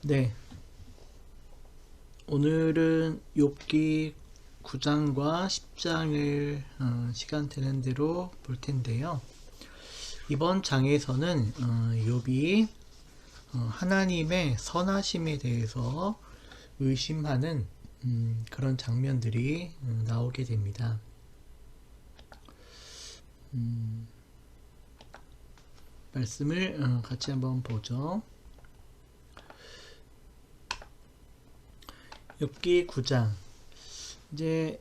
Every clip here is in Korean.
네, 오늘은 욥기 9장과 10장을 시간 되는 대로 볼 텐데요. 이번 장에서는 욥이 하나님의 선하심에 대해서 의심하는 그런 장면들이 나오게 됩니다. 말씀을 같이 한번 보죠. 욥기 9장. 이제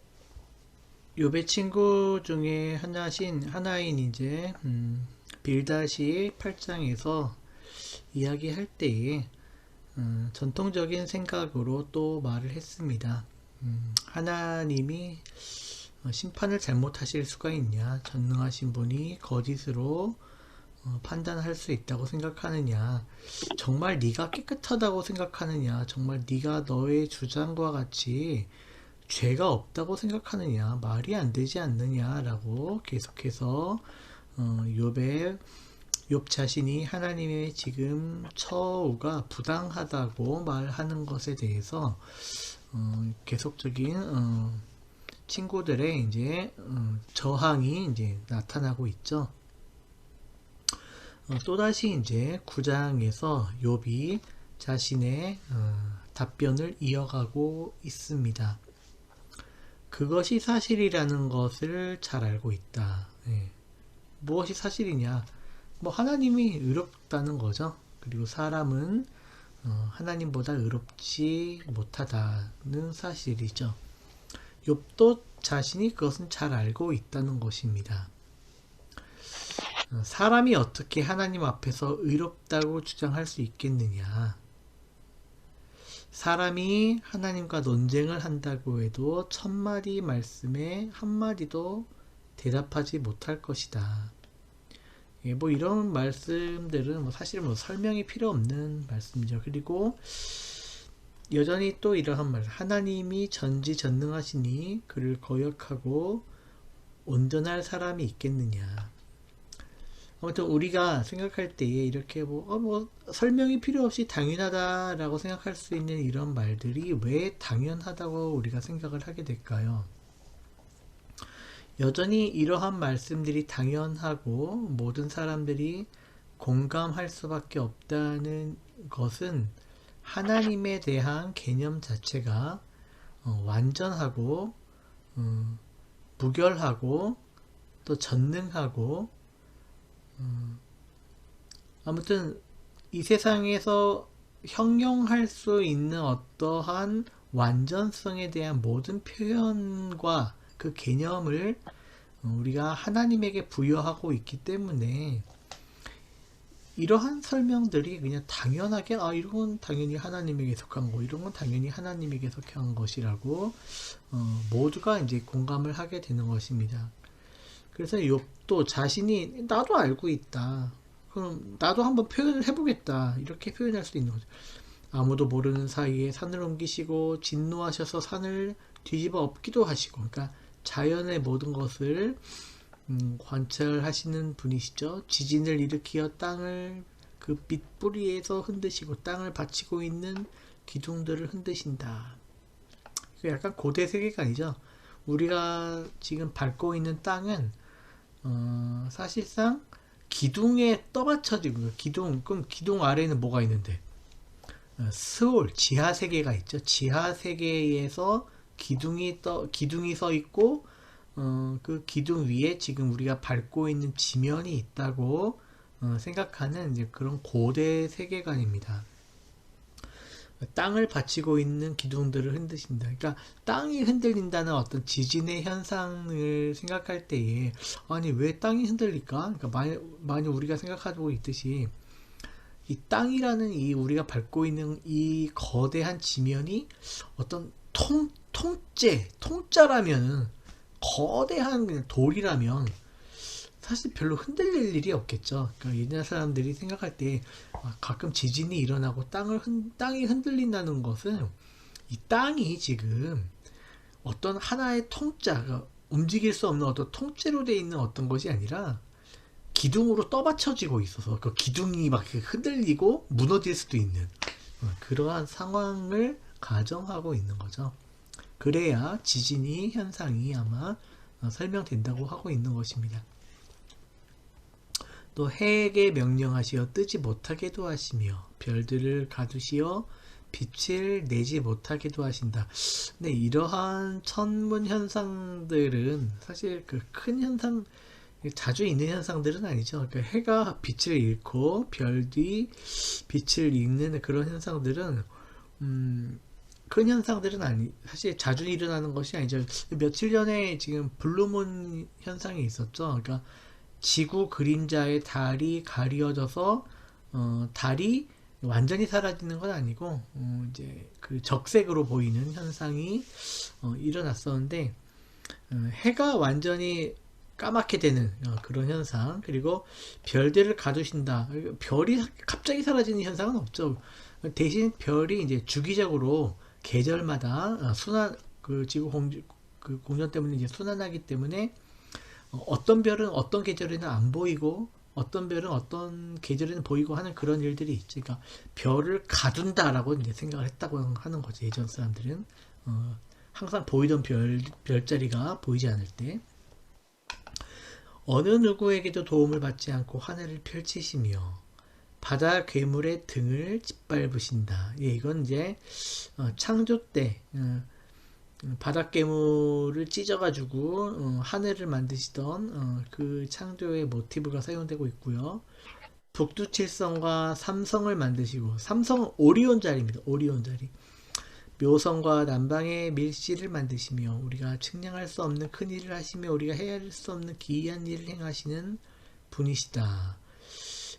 욥의 친구 중에 하나인 이제 빌닷이 8장에서 이야기할 때에 전통적인 생각으로 또 말을 했습니다. 하나님이 심판을 잘못하실 수가 있냐? 전능하신 분이 거짓으로 판단할 수 있다고 생각하느냐? 정말 네가 깨끗하다고 생각하느냐? 정말 네가 너의 주장과 같이 죄가 없다고 생각하느냐? 말이 안 되지 않느냐라고 계속해서 욥 자신이 하나님의 지금 처우가 부당하다고 말하는 것에 대해서 계속적인 친구들의 이제 저항이 이제 나타나고 있죠. 또다시 이제 9장에서 욥이 자신의 답변을 이어가고 있습니다. 그것이 사실이라는 것을 잘 알고 있다. 예. 무엇이 사실이냐? 뭐 하나님이 의롭다는 거죠. 그리고 사람은 하나님보다 의롭지 못하다는 사실이죠. 욥도 자신이 그것은 잘 알고 있다는 것입니다. 사람이 어떻게 하나님 앞에서 의롭다고 주장할 수 있겠느냐? 사람이 하나님과 논쟁을 한다고 해도 1000마디 말씀에 한마디도 대답하지 못할 것이다. 예, 뭐 이런 말씀들은 사실 설명이 필요 없는 말씀이죠. 그리고 여전히 또 이러한 말, 하나님이 전지전능하시니 그를 거역하고 온전할 사람이 있겠느냐. 아무튼 우리가 생각할 때에 이렇게 뭐 설명이 필요 없이 당연하다라고 생각할 수 있는 이런 말들이 왜 당연하다고 우리가 생각을 하게 될까요? 여전히 이러한 말씀들이 당연하고 모든 사람들이 공감할 수밖에 없다는 것은 하나님에 대한 개념 자체가 완전하고 무결하고 또 전능하고 아무튼 이 세상에서 형용할 수 있는 어떠한 완전성에 대한 모든 표현과 그 개념을 우리가 하나님에게 부여하고 있기 때문에 이러한 설명들이 그냥 당연하게 이런 건 당연히 하나님에게 속한 거, 이런 건 당연히 하나님에게 속한 것이라고 모두가 이제 공감을 하게 되는 것입니다. 그래서 욥도 자신이 나도 알고 있다. 그럼 나도 한번 표현을 해보겠다. 이렇게 표현할 수 있는 거죠. 아무도 모르는 사이에 산을 옮기시고 진노하셔서 산을 뒤집어 엎기도 하시고, 그러니까 자연의 모든 것을 관찰하시는 분이시죠. 지진을 일으키어 땅을 그 밑뿌리에서 흔드시고 땅을 받치고 있는 기둥들을 흔드신다. 약간 고대 세계관이죠. 우리가 지금 밟고 있는 땅은 사실상 기둥에 떠받쳐지고, 그럼 기둥 아래에는 뭐가 있는데? 스올, 지하 세계가 있죠. 지하 세계에서 기둥이 서 있고, 그 기둥 위에 지금 우리가 밟고 있는 지면이 있다고 생각하는 이제 그런 고대 세계관입니다. 땅을 받치고 있는 기둥들을 흔드신다. 그러니까 땅이 흔들린다는 어떤 지진의 현상을 생각할 때에 아니 왜 땅이 흔들릴까? 그러니까 많이 우리가 생각하고 있듯이 이 땅이라는 이 우리가 밟고 있는 이 거대한 지면이 어떤 통짜라면 거대한 그냥 돌이라면 사실 별로 흔들릴 일이 없겠죠. 그러니까 옛날 사람들이 생각할 때 가끔 지진이 일어나고 땅이 흔들린다는 것은 이 땅이 지금 어떤 하나의 통짜, 움직일 수 없는 어떤 통째로 되어 있는 어떤 것이 아니라 기둥으로 떠받쳐지고 있어서 그 기둥이 막 흔들리고 무너질 수도 있는 그러한 상황을 가정하고 있는 거죠. 그래야 지진이 현상이 아마 설명된다고 하고 있는 것입니다. 또 해에게 명령하시어 뜨지 못하게도 하시며 별들을 가두시어 빛을 내지 못하게도 하신다. 네, 이러한 천문 현상들은 사실 그 큰 현상, 자주 있는 현상들은 아니죠. 그러니까 해가 빛을 잃고 별이 빛을 잃는 그런 현상들은 큰 현상들은 사실 자주 일어나는 것이 아니죠. 며칠 전에 지금 블루문 현상이 있었죠. 그러니까 지구 그림자의 달이 가려져서 달이 완전히 사라지는 건 아니고 이제 그 적색으로 보이는 현상이 일어났었는데 해가 완전히 까맣게 되는 그런 현상, 그리고 별들을 가두신다. 별이 갑자기 사라지는 현상은 없죠. 대신 별이 이제 주기적으로 계절마다 순환, 그 지구 그 공전 때문에 이제 순환하기 때문에 어떤 별은 어떤 계절에는 안 보이고 어떤 별은 어떤 계절에는 보이고 하는 그런 일들이 있지. 그러니까 별을 가둔다라고 이제 생각을 했다고 하는 거지. 예전 사람들은 항상 보이던 별자리가 보이지 않을 때 어느 누구에게도 도움을 받지 않고 하늘을 펼치시며 바다 괴물의 등을 짓밟으신다. 예, 이건 이제 창조 때 바닷괴물을 찢어가지고 하늘을 만드시던 그 창조의 모티브가 사용되고 있고요. 북두칠성과 삼성을 만드시고, 삼성은 오리온자리입니다. 오리온자리. 묘성과 남방의 밀실을 만드시며 우리가 측량할 수 없는 큰 일을 하시며 우리가 헤아릴 수 없는 기이한 일을 행하시는 분이시다.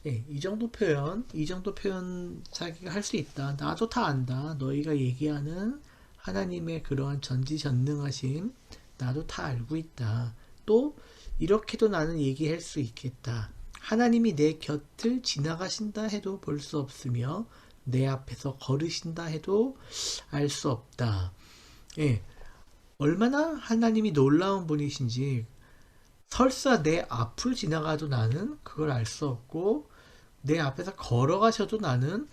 예, 이 정도 표현 자기가 할 수 있다. 나도 다 안다. 너희가 얘기하는 하나님의 그러한 전지전능하심 나도 다 알고 있다. 또 이렇게도 나는 얘기할 수 있겠다. 하나님이 내 곁을 지나가신다 해도 볼 수 없으며 내 앞에서 걸으신다 해도 알 수 없다. 예, 얼마나 하나님이 놀라운 분이신지 설사 내 앞을 지나가도 나는 그걸 알 수 없고 내 앞에서 걸어가셔도 나는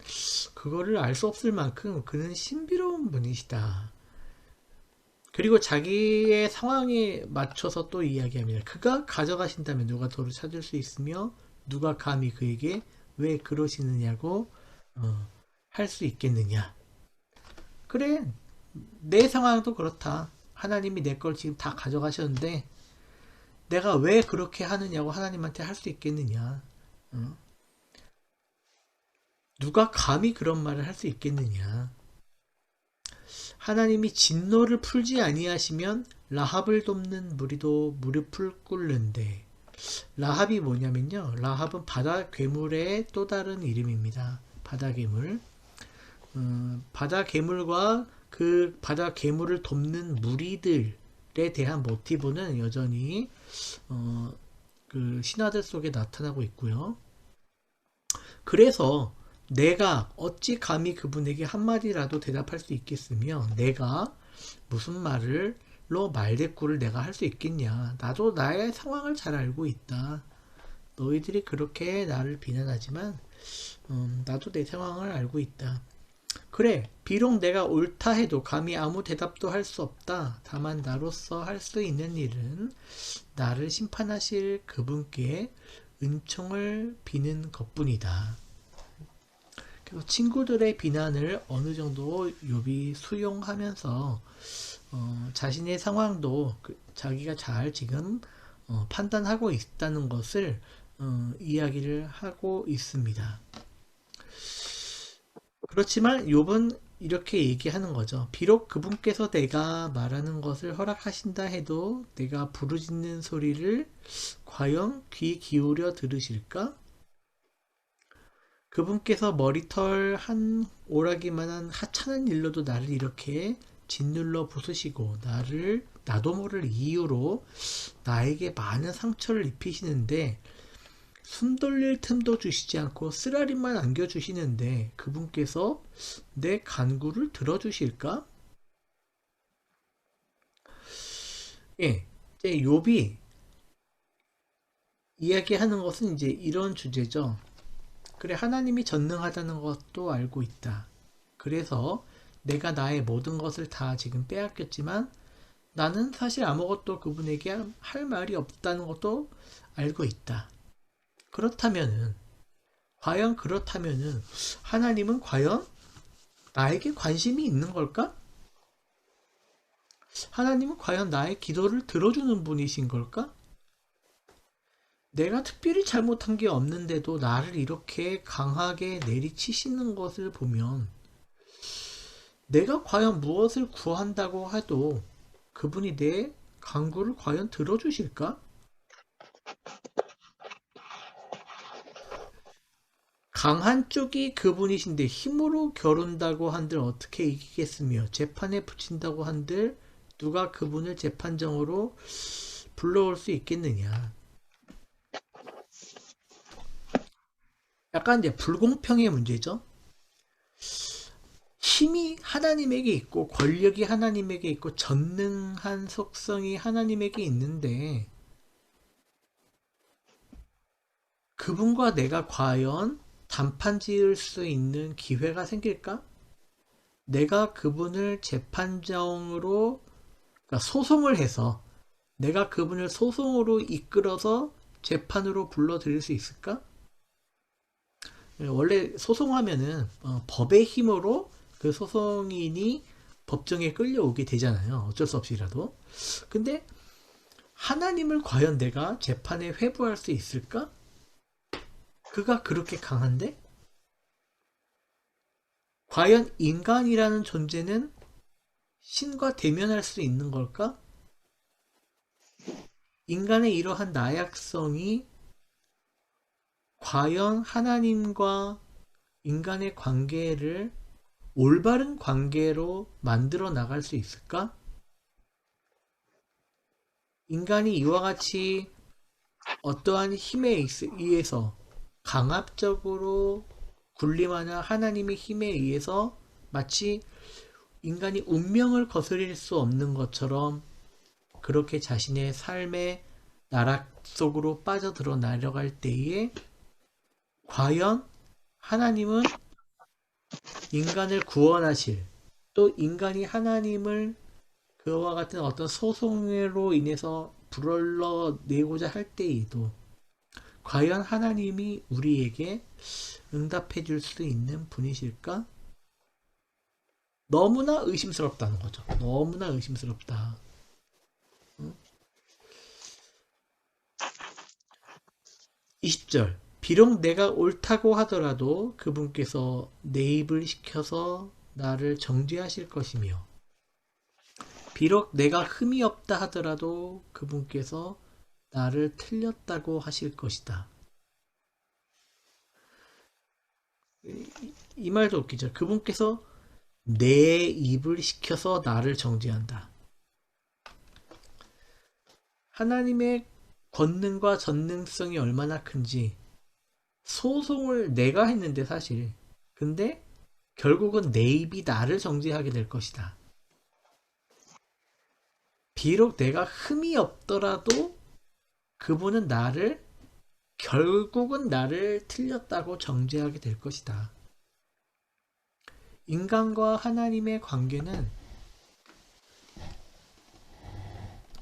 그거를 알 수 없을 만큼 그는 신비로운 분이시다. 그리고 자기의 상황에 맞춰서 또 이야기합니다. 그가 가져가신다면 누가 도를 찾을 수 있으며 누가 감히 그에게 왜 그러시느냐고 할 수 있겠느냐. 그래, 내 상황도 그렇다. 하나님이 내 걸 지금 다 가져가셨는데 내가 왜 그렇게 하느냐고 하나님한테 할 수 있겠느냐. 누가 감히 그런 말을 할 수 있겠느냐. 하나님이 진노를 풀지 아니하시면 라합을 돕는 무리도 무릎을 꿇는데, 라합이 뭐냐면요, 라합은 바다 괴물의 또 다른 이름입니다. 바다 괴물. 바다 괴물과 그 바다 괴물을 돕는 무리들에 대한 모티브는 여전히 그 신화들 속에 나타나고 있고요. 그래서 내가 어찌 감히 그분에게 한마디라도 대답할 수 있겠으며 내가 무슨 말로 말대꾸를 내가 할 수 있겠냐. 나도 나의 상황을 잘 알고 있다. 너희들이 그렇게 나를 비난하지만 나도 내 상황을 알고 있다. 그래, 비록 내가 옳다 해도 감히 아무 대답도 할 수 없다. 다만 나로서 할 수 있는 일은 나를 심판하실 그분께 은총을 비는 것뿐이다. 그래서 친구들의 비난을 어느 정도 욥이 수용하면서 자신의 상황도 자기가 잘 지금 판단하고 있다는 것을 이야기를 하고 있습니다. 그렇지만 욥은 이렇게 얘기하는 거죠. 비록 그분께서 내가 말하는 것을 허락하신다 해도 내가 부르짖는 소리를 과연 귀 기울여 들으실까? 그분께서 머리털 한 오라기만한 하찮은 일로도 나를 이렇게 짓눌러 부수시고 나도 모를 이유로 나에게 많은 상처를 입히시는데 숨 돌릴 틈도 주시지 않고 쓰라림만 안겨주시는데 그분께서 내 간구를 들어주실까? 예, 이제 욥이 이야기하는 것은 이제 이런 주제죠. 그래, 하나님이 전능하다는 것도 알고 있다. 그래서 내가 나의 모든 것을 다 지금 빼앗겼지만 나는 사실 아무것도 그분에게 할 말이 없다는 것도 알고 있다. 그렇다면은 하나님은 과연 나에게 관심이 있는 걸까? 하나님은 과연 나의 기도를 들어주는 분이신 걸까? 내가 특별히 잘못한 게 없는데도 나를 이렇게 강하게 내리치시는 것을 보면 내가 과연 무엇을 구한다고 해도 그분이 내 간구를 과연 들어주실까? 강한 쪽이 그분이신데 힘으로 겨룬다고 한들 어떻게 이기겠으며 재판에 붙인다고 한들 누가 그분을 재판정으로 불러올 수 있겠느냐. 약간 이제 불공평의 문제죠. 힘이 하나님에게 있고 권력이 하나님에게 있고 전능한 속성이 하나님에게 있는데 그분과 내가 과연 단판 지을 수 있는 기회가 생길까? 내가 그분을 재판정으로 그러니까 소송을 해서 내가 그분을 소송으로 이끌어서 재판으로 불러들일 수 있을까? 원래 소송하면은 법의 힘으로 그 소송인이 법정에 끌려오게 되잖아요. 어쩔 수 없이라도. 근데 하나님을 과연 내가 재판에 회부할 수 있을까? 그가 그렇게 강한데? 과연 인간이라는 존재는 신과 대면할 수 있는 걸까? 인간의 이러한 나약성이 과연 하나님과 인간의 관계를 올바른 관계로 만들어 나갈 수 있을까? 인간이 이와 같이 어떠한 힘에 의해서 강압적으로 군림하는 하나님의 힘에 의해서 마치 인간이 운명을 거스릴 수 없는 것처럼 그렇게 자신의 삶의 나락 속으로 빠져들어 내려갈 때에 과연 하나님은 인간을 구원하실 또 인간이 하나님을 그와 같은 어떤 소송으로 인해서 불러내고자 할 때에도 과연 하나님이 우리에게 응답해 줄 수 있는 분이실까? 너무나 의심스럽다는 거죠. 너무나 의심스럽다. 20절 비록 내가 옳다고 하더라도 그분께서 내 입을 시켜서 나를 정죄하실 것이며 비록 내가 흠이 없다 하더라도 그분께서 나를 틀렸다고 하실 것이다. 이 말도 웃기죠. 그분께서 내 입을 시켜서 나를 정죄한다. 하나님의 권능과 전능성이 얼마나 큰지 소송을 내가 했는데 사실 근데 결국은 내 입이 나를 정죄하게 될 것이다. 비록 내가 흠이 없더라도 그분은 결국은 나를 틀렸다고 정죄하게 될 것이다. 인간과 하나님의 관계는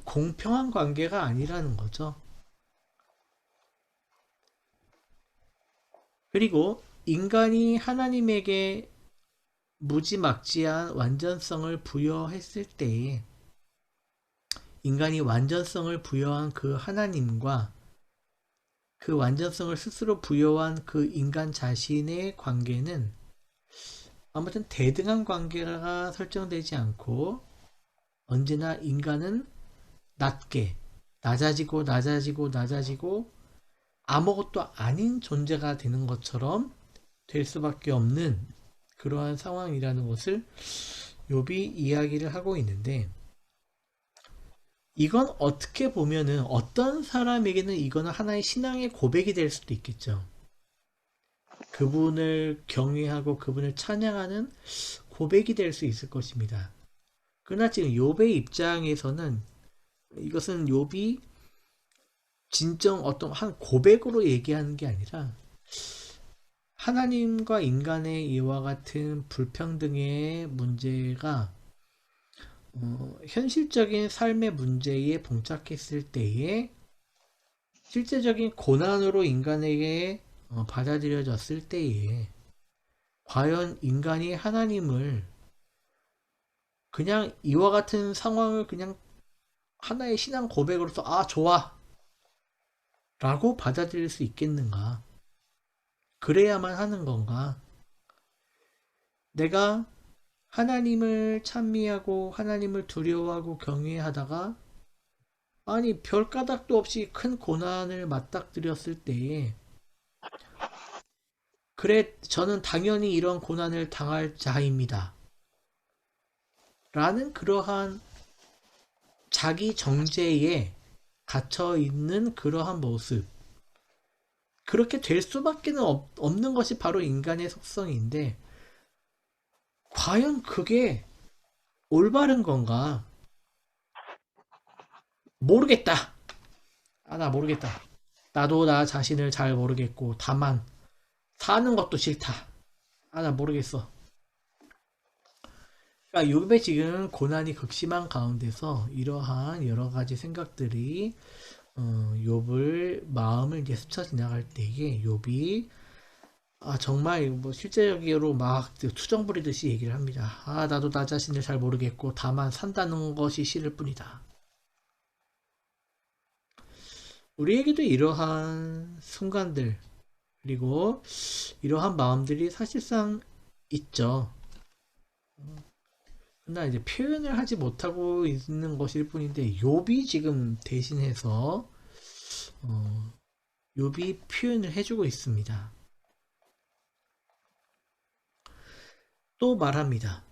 공평한 관계가 아니라는 거죠. 그리고 인간이 하나님에게 무지막지한 완전성을 부여했을 때에 인간이 완전성을 부여한 그 하나님과 그 완전성을 스스로 부여한 그 인간 자신의 관계는 아무튼 대등한 관계가 설정되지 않고 언제나 인간은 낮아지고 아무것도 아닌 존재가 되는 것처럼 될 수밖에 없는 그러한 상황이라는 것을 욥이 이야기를 하고 있는데 이건 어떻게 보면은 어떤 사람에게는 이거는 하나의 신앙의 고백이 될 수도 있겠죠. 그분을 경외하고 그분을 찬양하는 고백이 될 수 있을 것입니다. 그러나 지금 욥의 입장에서는 이것은 욥이 진정 어떤 한 고백으로 얘기하는 게 아니라 하나님과 인간의 이와 같은 불평등의 문제가 현실적인 삶의 문제에 봉착했을 때에 실제적인 고난으로 인간에게 받아들여졌을 때에 과연 인간이 하나님을 그냥 이와 같은 상황을 그냥 하나의 신앙 고백으로서 아 좋아 라고 받아들일 수 있겠는가? 그래야만 하는 건가? 내가 하나님을 찬미하고 하나님을 두려워하고 경외하다가 아니 별 까닭도 없이 큰 고난을 맞닥뜨렸을 때에 그래 저는 당연히 이런 고난을 당할 자입니다 라는 그러한 자기 정죄에 갇혀 있는 그러한 모습 그렇게 될 수밖에 없는 것이 바로 인간의 속성인데 과연 그게 올바른 건가? 모르겠다. 아, 나 모르겠다. 나도 나 자신을 잘 모르겠고 다만 사는 것도 싫다. 아, 나 모르겠어. 그러니까 욥의 지금 고난이 극심한 가운데서 이러한 여러 가지 생각들이 욥을 마음을 이제 스쳐 지나갈 때에 욥이 아 정말 뭐 실제적으로 막 투정 부리듯이 얘기를 합니다. 아 나도 나 자신을 잘 모르겠고 다만 산다는 것이 싫을 뿐이다. 우리에게도 이러한 순간들 그리고 이러한 마음들이 사실상 있죠. 그러나 이제 표현을 하지 못하고 있는 것일 뿐인데 욥이 지금 대신해서 욥이 표현을 해주고 있습니다. 또 말합니다.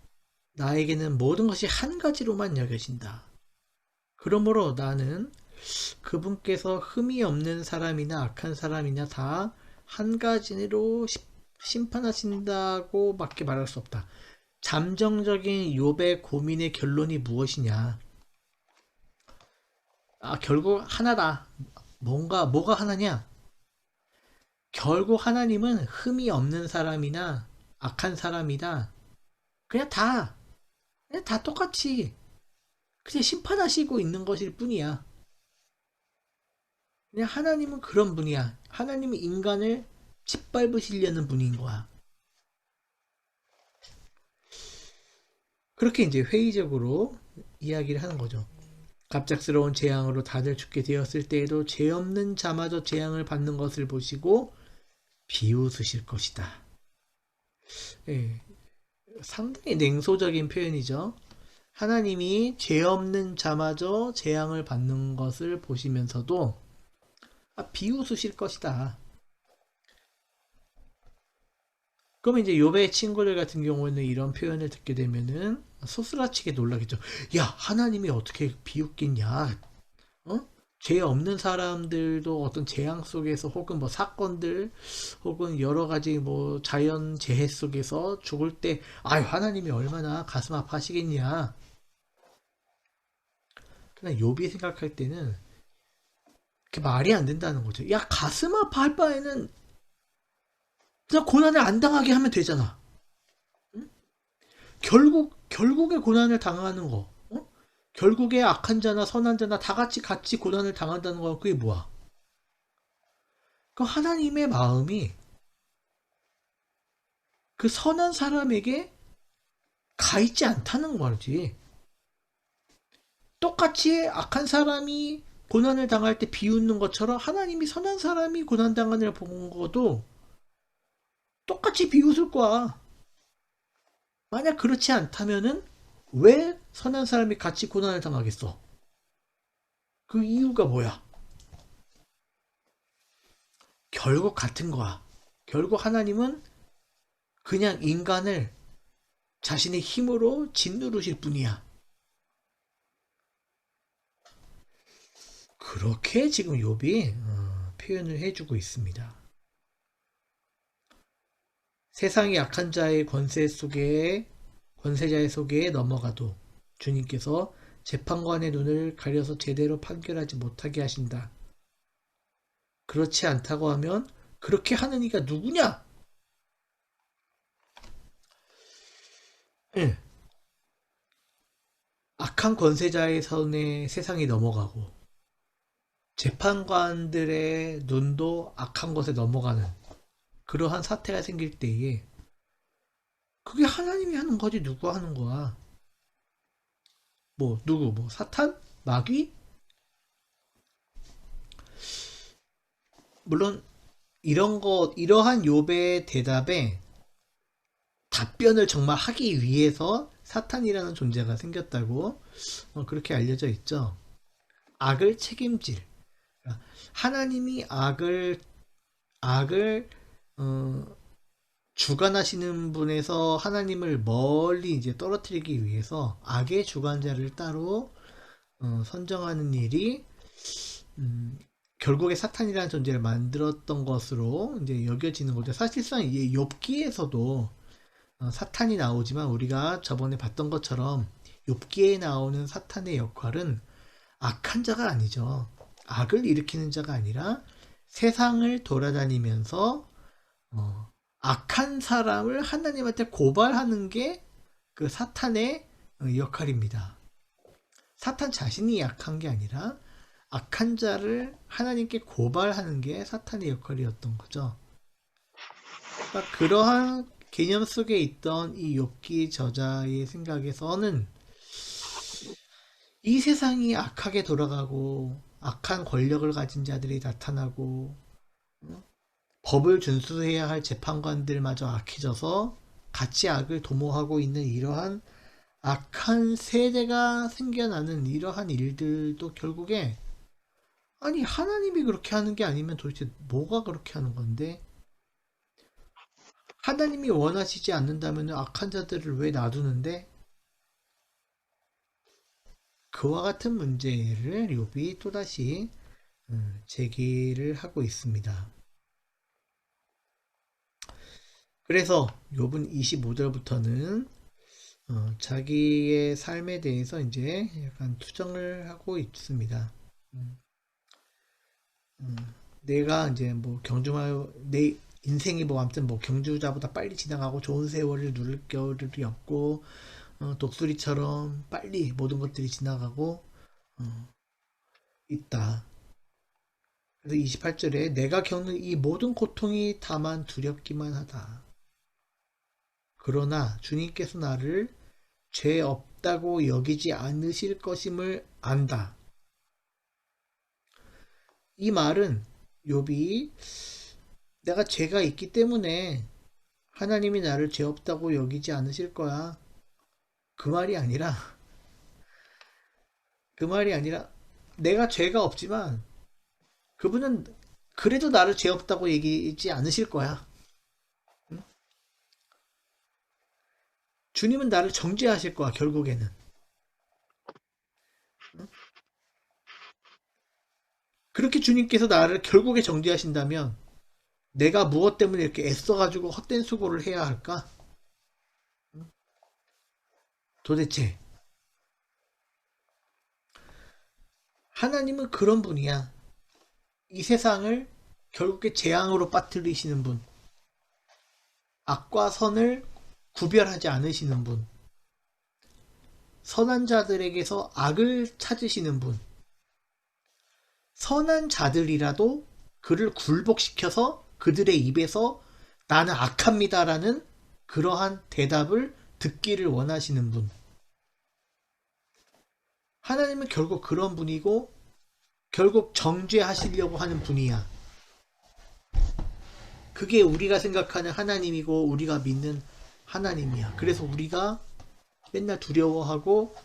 나에게는 모든 것이 한 가지로만 여겨진다. 그러므로 나는 그분께서 흠이 없는 사람이나 악한 사람이나 다 한 가지로 심판하신다고 밖에 말할 수 없다. 잠정적인 욥의 고민의 결론이 무엇이냐? 아, 결국 하나다. 뭐가 하나냐? 결국 하나님은 흠이 없는 사람이나 악한 사람이다. 그냥 다 똑같이 그냥 심판하시고 있는 것일 뿐이야. 그냥 하나님은 그런 분이야. 하나님은 인간을 짓밟으시려는 분인 거야. 그렇게 이제 회의적으로 이야기를 하는 거죠. 갑작스러운 재앙으로 다들 죽게 되었을 때에도 죄 없는 자마저 재앙을 받는 것을 보시고 비웃으실 것이다. 예, 상당히 냉소적인 표현이죠. 하나님이 죄 없는 자마저 재앙을 받는 것을 보시면서도 비웃으실 것이다. 그러면 이제 욥의 친구들 같은 경우에는 이런 표현을 듣게 되면은 소스라치게 놀라겠죠. 야, 하나님이 어떻게 비웃겠냐? 죄 없는 사람들도 어떤 재앙 속에서 혹은 뭐 사건들 혹은 여러 가지 뭐 자연 재해 속에서 죽을 때 하나님이 얼마나 가슴 아파하시겠냐. 그냥 욥이 생각할 때는 그게 말이 안 된다는 거죠. 야, 가슴 아파할 바에는 그냥 고난을 안 당하게 하면 되잖아. 응? 결국에 고난을 당하는 거. 결국에 악한 자나 선한 자나 다 같이 고난을 당한다는 건 그게 뭐야? 그 하나님의 마음이 그 선한 사람에게 가 있지 않다는 거지. 똑같이 악한 사람이 고난을 당할 때 비웃는 것처럼 하나님이 선한 사람이 고난 당하는 본 것도 똑같이 비웃을 거야. 만약 그렇지 않다면은 왜 선한 사람이 같이 고난을 당하겠어? 그 이유가 뭐야? 결국 같은 거야. 결국 하나님은 그냥 인간을 자신의 힘으로 짓누르실 뿐이야. 그렇게 지금 욥이 표현을 해주고 있습니다. 세상이 약한 자의 권세자의 속에 넘어가도 주님께서 재판관의 눈을 가려서 제대로 판결하지 못하게 하신다. 그렇지 않다고 하면 그렇게 하는 이가 누구냐? 예. 악한 권세자의 손에 세상이 넘어가고 재판관들의 눈도 악한 것에 넘어가는 그러한 사태가 생길 때에 그게 하나님이 하는 거지 누가 하는 거야? 뭐 누구 뭐 사탄? 마귀? 물론 이러한 욥의 대답에 답변을 정말 하기 위해서 사탄이라는 존재가 생겼다고 그렇게 알려져 있죠. 악을 책임질. 하나님이 악을 어, 주관하시는 분에서 하나님을 멀리 이제 떨어뜨리기 위해서 악의 주관자를 따로 선정하는 일이 결국에 사탄이라는 존재를 만들었던 것으로 이제 여겨지는 거죠. 사실상 이 욥기에서도 사탄이 나오지만 우리가 저번에 봤던 것처럼 욥기에 나오는 사탄의 역할은 악한 자가 아니죠. 악을 일으키는 자가 아니라 세상을 돌아다니면서 악한 사람을 하나님한테 고발하는 게 그 사탄의 역할입니다. 사탄 자신이 악한 게 아니라 악한 자를 하나님께 고발하는 게 사탄의 역할이었던 거죠. 그러니까 그러한 개념 속에 있던 이 욥기 저자의 생각에서는 이 세상이 악하게 돌아가고 악한 권력을 가진 자들이 나타나고 법을 준수해야 할 재판관들마저 악해져서 같이 악을 도모하고 있는 이러한 악한 세대가 생겨나는 이러한 일들도 결국에 아니 하나님이 그렇게 하는 게 아니면 도대체 뭐가 그렇게 하는 건데 하나님이 원하시지 않는다면 악한 자들을 왜 놔두는데 그와 같은 문제를 욥이 또다시 제기를 하고 있습니다. 그래서 욥은 25절부터는 자기의 삶에 대해서 이제 약간 투정을 하고 있습니다. 내가 이제 뭐 경주마요 내 인생이 뭐 아무튼 뭐 경주자보다 빨리 지나가고 좋은 세월을 누릴 겨울이 없고 독수리처럼 빨리 모든 것들이 지나가고 있다. 그래서 28절에 내가 겪는 이 모든 고통이 다만 두렵기만 하다. 그러나 주님께서 나를 죄 없다고 여기지 않으실 것임을 안다. 이 말은 욥이 내가 죄가 있기 때문에 하나님이 나를 죄 없다고 여기지 않으실 거야. 그 말이 아니라 내가 죄가 없지만 그분은 그래도 나를 죄 없다고 얘기하지 않으실 거야. 응? 주님은 나를 정죄하실 거야 결국에는. 응? 그렇게 주님께서 나를 결국에 정죄하신다면 내가 무엇 때문에 이렇게 애써가지고 헛된 수고를 해야 할까? 도대체 하나님은 그런 분이야. 이 세상을 결국에 재앙으로 빠뜨리시는 분, 악과 선을 구별하지 않으시는 분, 선한 자들에게서 악을 찾으시는 분, 선한 자들이라도 그를 굴복시켜서 그들의 입에서 나는 악합니다라는 그러한 대답을 듣기를 원하시는 분. 하나님은 결국 그런 분이고 결국 정죄하시려고 하는 분이야. 그게 우리가 생각하는 하나님이고 우리가 믿는 하나님이야. 그래서 우리가 맨날 두려워하고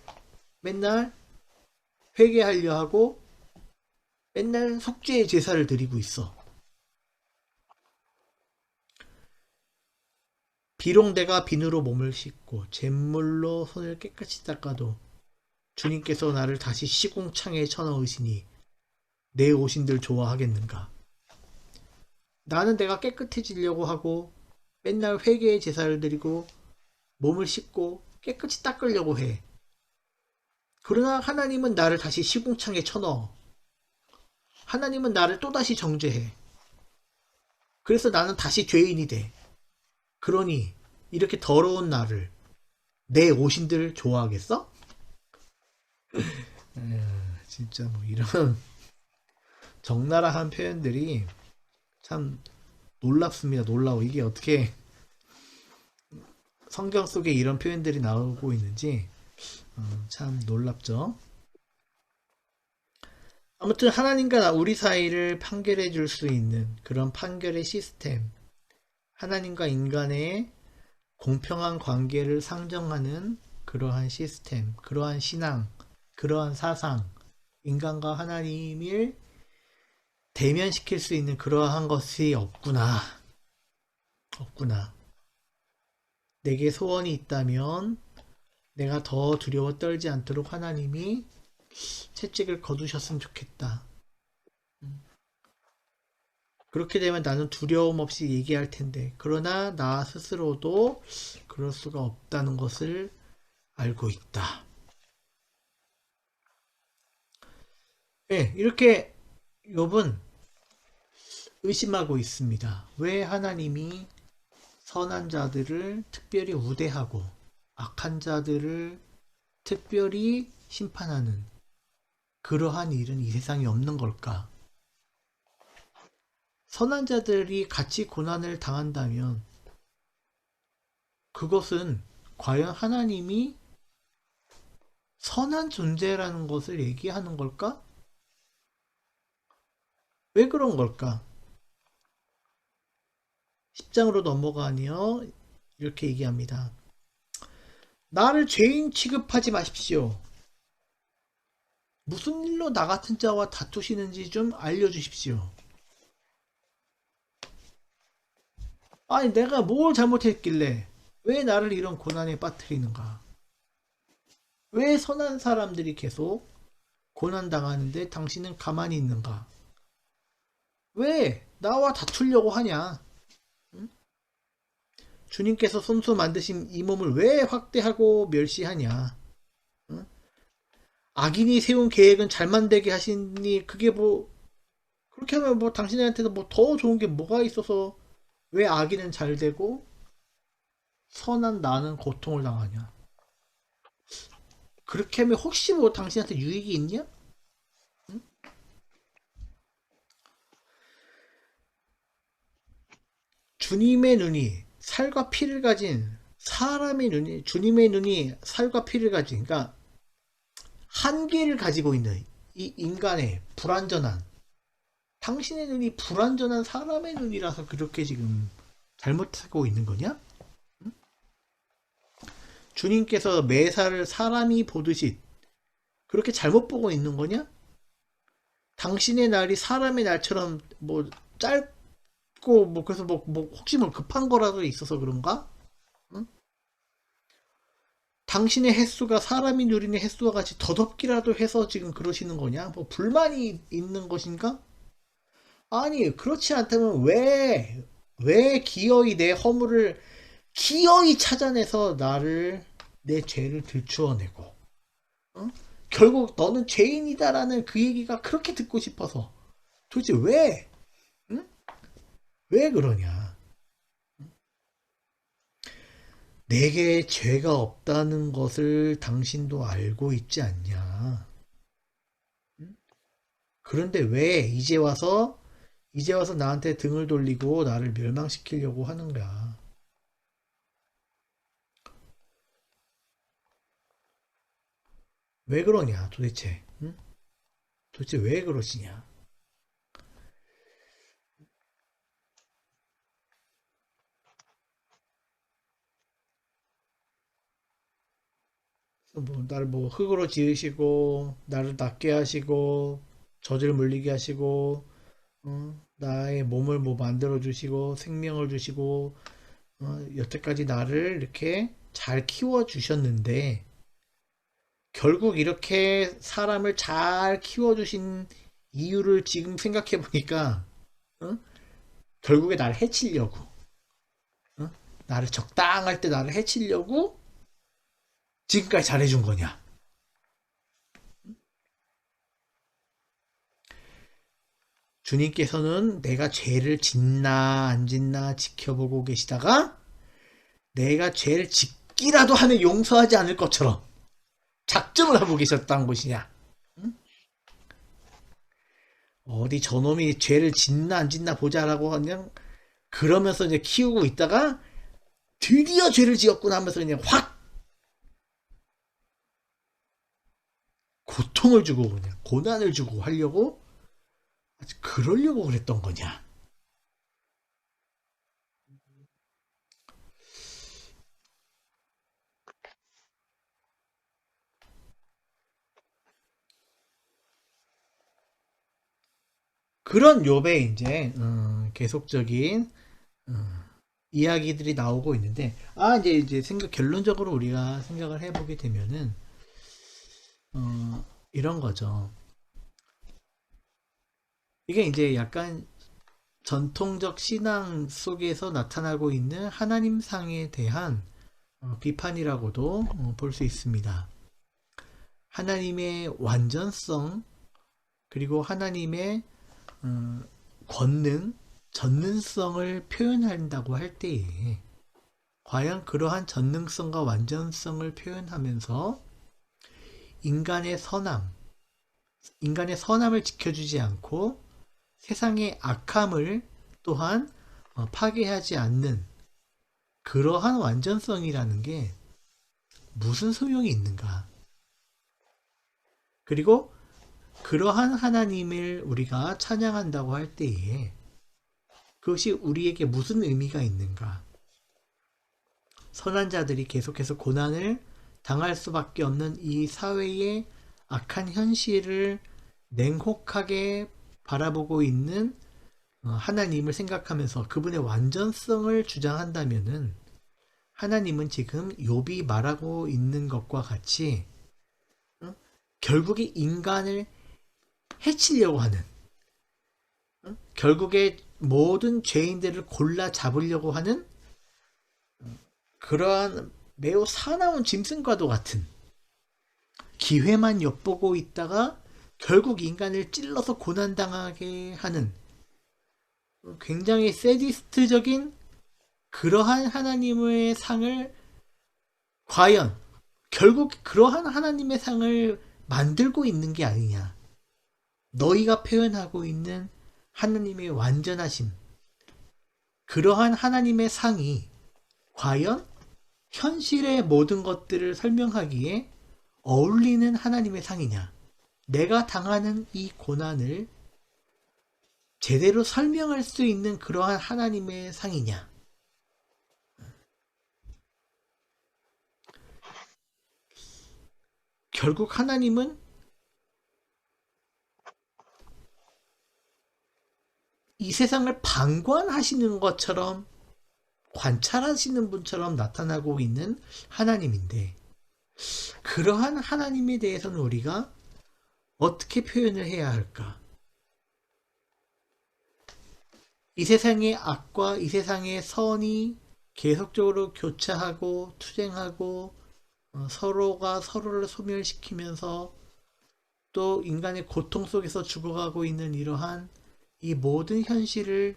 맨날 회개하려 하고 맨날 속죄의 제사를 드리고 있어. 비록 내가 비누로 몸을 씻고 잿물로 손을 깨끗이 닦아도 주님께서 나를 다시 시궁창에 쳐넣으시니 내 오신들 좋아하겠는가? 나는 내가 깨끗해지려고 하고 맨날 회개의 제사를 드리고 몸을 씻고 깨끗이 닦으려고 해. 그러나 하나님은 나를 다시 시궁창에 쳐넣어. 하나님은 나를 또다시 정죄해. 그래서 나는 다시 죄인이 돼. 그러니 이렇게 더러운 나를 내 오신들 좋아하겠어? 진짜 뭐 이런 적나라한 표현들이 참 놀랍습니다. 놀라워. 이게 어떻게 성경 속에 이런 표현들이 나오고 있는지 참 놀랍죠. 아무튼 하나님과 우리 사이를 판결해 줄 수 있는 그런 판결의 시스템, 하나님과 인간의 공평한 관계를 상정하는 그러한 시스템, 그러한 신앙, 그러한 사상, 인간과 하나님을 대면시킬 수 있는 그러한 것이 없구나. 없구나. 내게 소원이 있다면 내가 더 두려워 떨지 않도록 하나님이 채찍을 거두셨으면 좋겠다. 그렇게 되면 나는 두려움 없이 얘기할 텐데, 그러나 나 스스로도 그럴 수가 없다는 것을 알고 있다. 네, 이렇게 욥은 의심하고 있습니다. 왜 하나님이 선한 자들을 특별히 우대하고 악한 자들을 특별히 심판하는 그러한 일은 이 세상에 없는 걸까? 선한 자들이 같이 고난을 당한다면 그것은 과연 하나님이 선한 존재라는 것을 얘기하는 걸까? 왜 그런 걸까? 10장으로 넘어가니요. 이렇게 얘기합니다. 나를 죄인 취급하지 마십시오. 무슨 일로 나 같은 자와 다투시는지 좀 알려주십시오. 아니 내가 뭘 잘못했길래 왜 나를 이런 고난에 빠뜨리는가? 왜 선한 사람들이 계속 고난당하는데 당신은 가만히 있는가? 왜 나와 다투려고 하냐? 응? 주님께서 손수 만드신 이 몸을 왜 확대하고 멸시하냐? 응? 악인이 세운 계획은 잘만 되게 하시니 그게 뭐 그렇게 하면 뭐 당신한테도 뭐 더 좋은 게 뭐가 있어서 왜 악인은 잘 되고 선한 나는 고통을 당하냐? 그렇게 하면 혹시 뭐 당신한테 유익이 있냐? 응? 주님의 눈이 살과 피를 가진 사람의 눈이 주님의 눈이 살과 피를 가진 그러니까 한계를 가지고 있는 이 인간의 불완전한 당신의 눈이 불완전한 사람의 눈이라서 그렇게 지금 잘못하고 있는 거냐? 응? 주님께서 매사를 사람이 보듯이 그렇게 잘못 보고 있는 거냐? 당신의 날이 사람의 날처럼 뭐 짧고 뭐 그래서 뭐 혹시 뭐 급한 거라도 있어서 그런가? 응? 당신의 횟수가 사람이 누리는 횟수와 같이 더덥기라도 해서 지금 그러시는 거냐? 뭐 불만이 있는 것인가? 아니 그렇지 않다면 왜 기어이 내 허물을 기어이 찾아내서 나를 내 죄를 들추어내고 어? 결국 너는 죄인이다라는 그 얘기가 그렇게 듣고 싶어서 도대체 왜? 응? 왜 그러냐? 내게 죄가 없다는 것을 당신도 알고 있지 않냐? 응? 그런데 왜 이제 와서 나한테 등을 돌리고 나를 멸망시키려고 하는 거야? 왜 그러냐 도대체? 응? 도대체 왜 그러시냐? 뭐 나를 뭐 흙으로 지으시고 나를 낫게 하시고 젖을 물리게 하시고 나의 몸을 뭐 만들어 주시고 생명을 주시고 여태까지 나를 이렇게 잘 키워 주셨는데 결국 이렇게 사람을 잘 키워 주신 이유를 지금 생각해 보니까 어? 결국에 나를 해치려고 나를 적당할 때 나를 해치려고 지금까지 잘해준 거냐? 주님께서는 내가 죄를 짓나 안 짓나 지켜보고 계시다가 내가 죄를 죽기라도 하면 용서하지 않을 것처럼 작정을 하고 계셨던 것이냐? 응? 어디 저놈이 죄를 짓나 안 짓나 보자라고 그냥 그러면서 이제 키우고 있다가 드디어 죄를 지었구나 하면서 그냥 확 고통을 주고 그냥 고난을 주고 하려고 그러려고 그랬던 거냐? 그런 욥의 이제 계속적인 이야기들이 나오고 있는데 이제 생각 결론적으로 우리가 생각을 해보게 되면은 이런 거죠. 이게 이제 약간 전통적 신앙 속에서 나타나고 있는 하나님상에 대한 비판이라고도 볼 수 있습니다. 하나님의 완전성 그리고 하나님의 권능, 전능성을 표현한다고 할 때에 과연 그러한 전능성과 완전성을 표현하면서 인간의 선함을 지켜주지 않고 세상의 악함을 또한 파괴하지 않는 그러한 완전성이라는 게 무슨 소용이 있는가? 그리고 그러한 하나님을 우리가 찬양한다고 할 때에 그것이 우리에게 무슨 의미가 있는가? 선한 자들이 계속해서 고난을 당할 수밖에 없는 이 사회의 악한 현실을 냉혹하게 바라보고 있는 하나님을 생각하면서 그분의 완전성을 주장한다면은 하나님은 지금 욥이 말하고 있는 것과 같이 결국에 인간을 해치려고 하는 결국에 모든 죄인들을 골라 잡으려고 하는 그러한 매우 사나운 짐승과도 같은 기회만 엿보고 있다가 결국 인간을 찔러서 고난당하게 하는 굉장히 세디스트적인 그러한 하나님의 상을 과연 결국 그러한 하나님의 상을 만들고 있는 게 아니냐. 너희가 표현하고 있는 하나님의 완전하심, 그러한 하나님의 상이 과연 현실의 모든 것들을 설명하기에 어울리는 하나님의 상이냐? 내가 당하는 이 고난을 제대로 설명할 수 있는 그러한 하나님의 상이냐? 결국 하나님은 이 세상을 방관하시는 것처럼 관찰하시는 분처럼 나타나고 있는 하나님인데 그러한 하나님에 대해서는 우리가 어떻게 표현을 해야 할까? 이 세상의 악과 이 세상의 선이 계속적으로 교차하고 투쟁하고 서로가 서로를 소멸시키면서 또 인간의 고통 속에서 죽어가고 있는 이러한 이 모든 현실을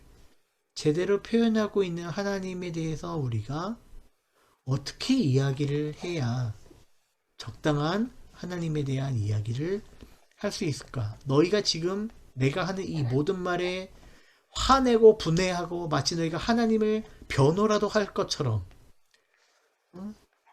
제대로 표현하고 있는 하나님에 대해서 우리가 어떻게 이야기를 해야 적당한 하나님에 대한 이야기를 할 수 있을까? 너희가 지금 내가 하는 이 모든 말에 화내고 분해하고 마치 너희가 하나님을 변호라도 할 것처럼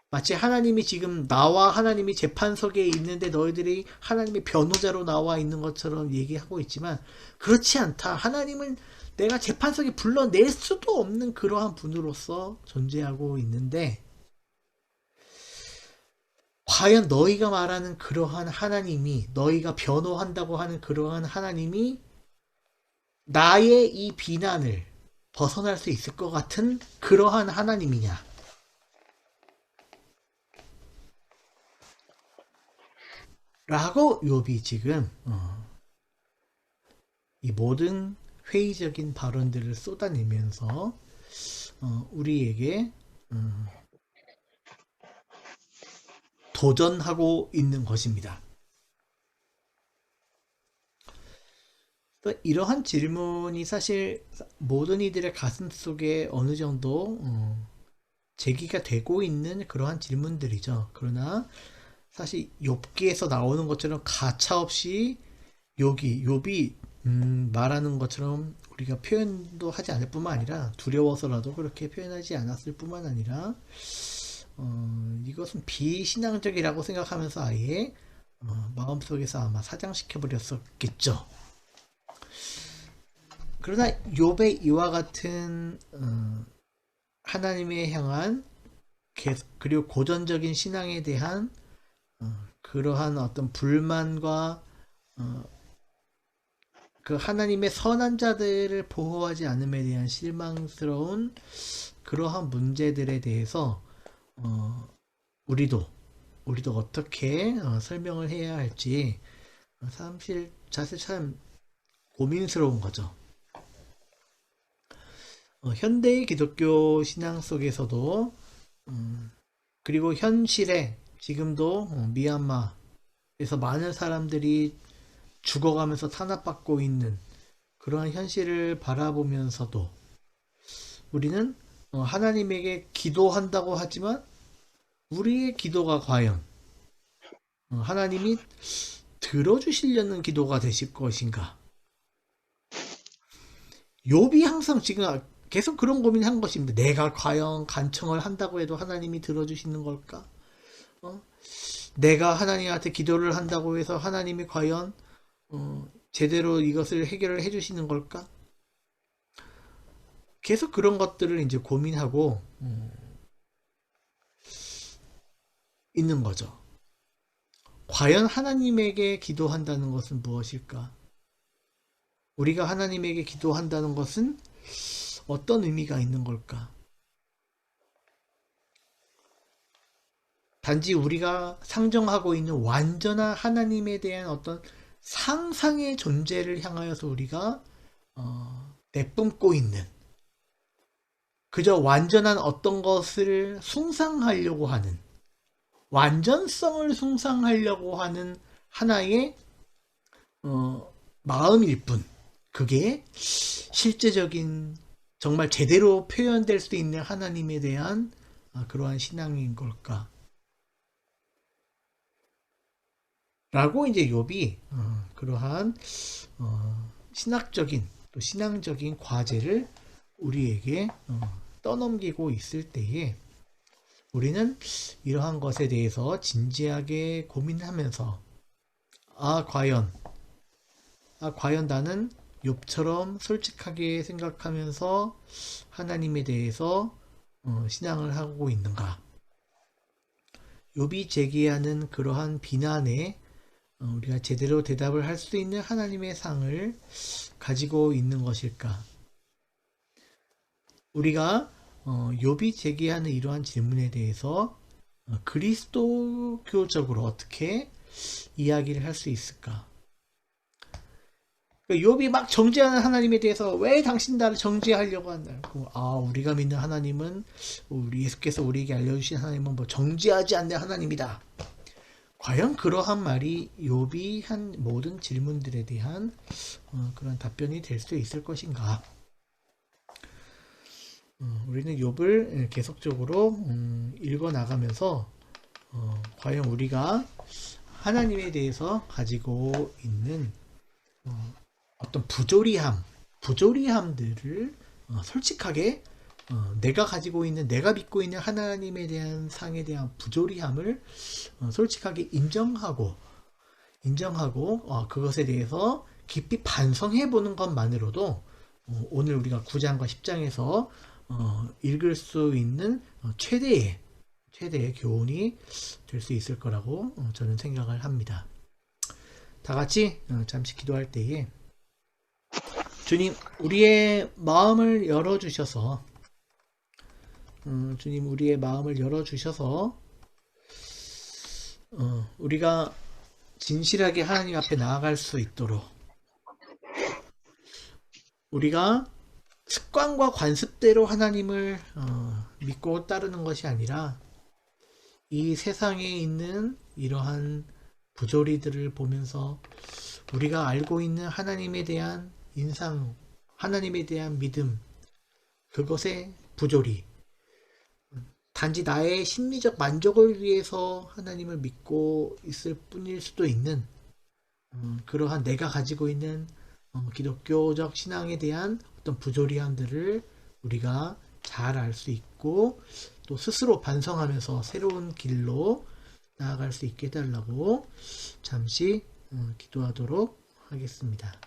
마치 하나님이 지금 나와 하나님이 재판석에 있는데 너희들이 하나님의 변호자로 나와 있는 것처럼 얘기하고 있지만 그렇지 않다. 하나님은 내가 재판석에 불러낼 수도 없는 그러한 분으로서 존재하고 있는데 과연 너희가 말하는 그러한 하나님이 너희가 변호한다고 하는 그러한 하나님이 나의 이 비난을 벗어날 수 있을 것 같은 그러한 하나님이냐? 라고 욥이 지금 이 모든 회의적인 발언들을 쏟아내면서 우리에게 도전하고 있는 것입니다. 이러한 질문이 사실 모든 이들의 가슴 속에 어느 정도 제기가 되고 있는 그러한 질문들이죠. 그러나 사실 욥기에서 나오는 것처럼 가차없이 욥이 말하는 것처럼 우리가 표현도 하지 않을 뿐만 아니라 두려워서라도 그렇게 표현하지 않았을 뿐만 아니라 이것은 비신앙적이라고 생각하면서 아예 마음속에서 아마 사장시켜 버렸었겠죠. 그러나 욥의 이와 같은 하나님에 향한 그리고 고전적인 신앙에 대한 그러한 어떤 불만과 그 하나님의 선한 자들을 보호하지 않음에 대한 실망스러운 그러한 문제들에 대해서 우리도 어떻게 설명을 해야 할지 사실 참 고민스러운 거죠. 현대의 기독교 신앙 속에서도 그리고 현실에 지금도 미얀마에서 많은 사람들이 죽어가면서 탄압받고 있는 그러한 현실을 바라보면서도 우리는 하나님에게 기도한다고 하지만 우리의 기도가 과연 하나님이 들어주시려는 기도가 되실 것인가? 욥이 항상 지금 계속 그런 고민한 것입니다. 내가 과연 간청을 한다고 해도 하나님이 들어주시는 걸까? 내가 하나님한테 기도를 한다고 해서 하나님이 과연 제대로 이것을 해결을 해주시는 걸까? 계속 그런 것들을 이제 고민하고 있는 거죠. 과연 하나님에게 기도한다는 것은 무엇일까? 우리가 하나님에게 기도한다는 것은 어떤 의미가 있는 걸까? 단지 우리가 상정하고 있는 완전한 하나님에 대한 어떤 상상의 존재를 향하여서 우리가 내뿜고 있는 그저 완전한 어떤 것을 숭상하려고 하는 완전성을 숭상하려고 하는 하나의 마음일 뿐 그게 실제적인 정말 제대로 표현될 수 있는 하나님에 대한 그러한 신앙인 걸까? 라고 이제 욥이 그러한 신학적인 또 신앙적인 과제를 우리에게 떠넘기고 있을 때에 우리는 이러한 것에 대해서 진지하게 고민하면서 과연 나는 욥처럼 솔직하게 생각하면서 하나님에 대해서 신앙을 하고 있는가? 욥이 제기하는 그러한 비난에 우리가 제대로 대답을 할 수 있는 하나님의 상을 가지고 있는 것일까? 우리가 욥이 제기하는 이러한 질문에 대해서 그리스도교적으로 어떻게 이야기를 할 수 있을까? 욥이 막 정죄하는 하나님에 대해서 왜 당신 나를 정죄하려고 한다고? 우리가 믿는 하나님은 우리 예수께서 우리에게 알려주신 하나님은 뭐 정죄하지 않는 하나님이다. 과연 그러한 말이 욥이 한 모든 질문들에 대한 그런 답변이 될 수 있을 것인가? 우리는 욥을 계속적으로 읽어 나가면서 과연 우리가 하나님에 대해서 가지고 있는 어떤 부조리함들을 솔직하게 내가 가지고 있는 내가 믿고 있는 하나님에 대한 상에 대한 부조리함을 솔직하게 인정하고 그것에 대해서 깊이 반성해 보는 것만으로도 오늘 우리가 9장과 10장에서 읽을 수 있는 최대의 교훈이 될 수 있을 거라고 저는 생각을 합니다. 다 같이 잠시 기도할 때에 주님, 우리의 마음을 열어주셔서 우리가 진실하게 하나님 앞에 나아갈 수 있도록 우리가 습관과 관습대로 하나님을 믿고 따르는 것이 아니라 이 세상에 있는 이러한 부조리들을 보면서 우리가 알고 있는 하나님에 대한 인상, 하나님에 대한 믿음, 그것의 부조리, 단지 나의 심리적 만족을 위해서 하나님을 믿고 있을 뿐일 수도 있는 그러한 내가 가지고 있는 기독교적 신앙에 대한 어떤 부조리함들을 우리가 잘 알 수 있고 또 스스로 반성하면서 새로운 길로 나아갈 수 있게 해달라고 잠시 기도하도록 하겠습니다.